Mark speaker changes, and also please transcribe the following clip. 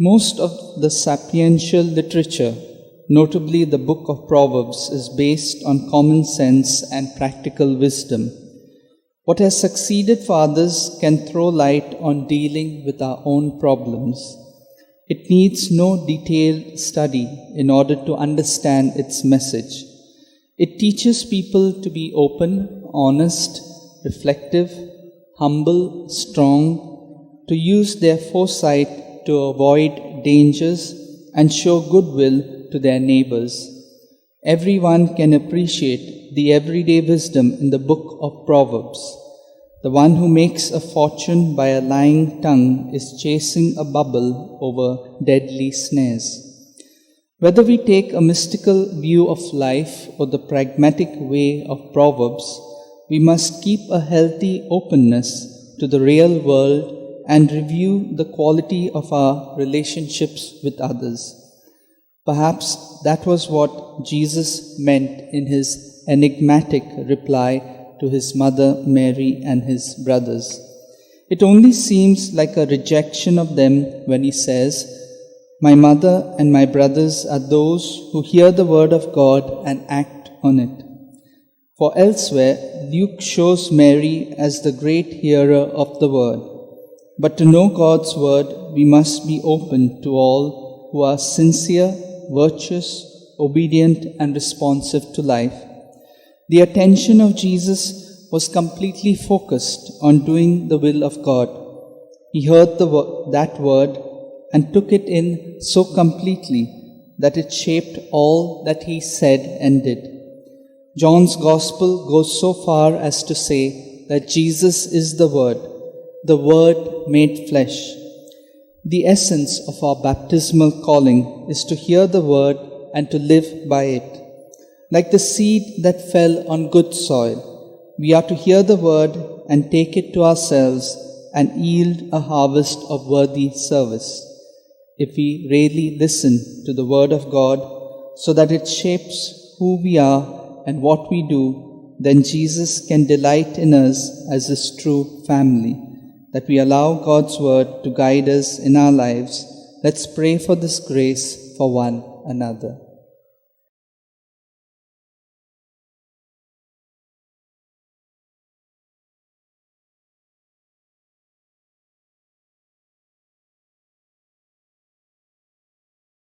Speaker 1: Most of the sapiential literature, notably the book of Proverbs, is based on common sense and practical wisdom. What has succeeded for others can throw light on dealing with our own problems. It needs no detailed study in order to understand its message. It teaches people to be open, honest, reflective, humble, strong, to use their foresight to avoid dangers and show goodwill to their neighbors. Everyone can appreciate the everyday wisdom in the book of Proverbs. The one who makes a fortune by a lying tongue is chasing a bubble over deadly snares. Whether we take a mystical view of life or the pragmatic way of Proverbs, we must keep a healthy openness to the real world and review the quality of our relationships with others. Perhaps that was what Jesus meant in his enigmatic reply to his mother Mary and his brothers. It only seems like a rejection of them when he says, "My mother and my brothers are those who hear the word of God and act on it." For elsewhere, Luke shows Mary as the great hearer of the word. But to know God's word, we must be open to all who are sincere, virtuous, obedient, and responsive to life. The attention of Jesus was completely focused on doing the will of God. He heard that word and took it in so completely that it shaped all that he said and did. John's Gospel goes so far as to say that Jesus is the Word made flesh. The essence of our baptismal calling is to hear the Word and to live by it. Like the seed that fell on good soil, we are to hear the Word and take it to ourselves and yield a harvest of worthy service. If we really listen to the Word of God so that it shapes who we are and what we do, then Jesus can delight in us as his true family. That we allow God's word to guide us in our lives. Let's pray for this grace for one another.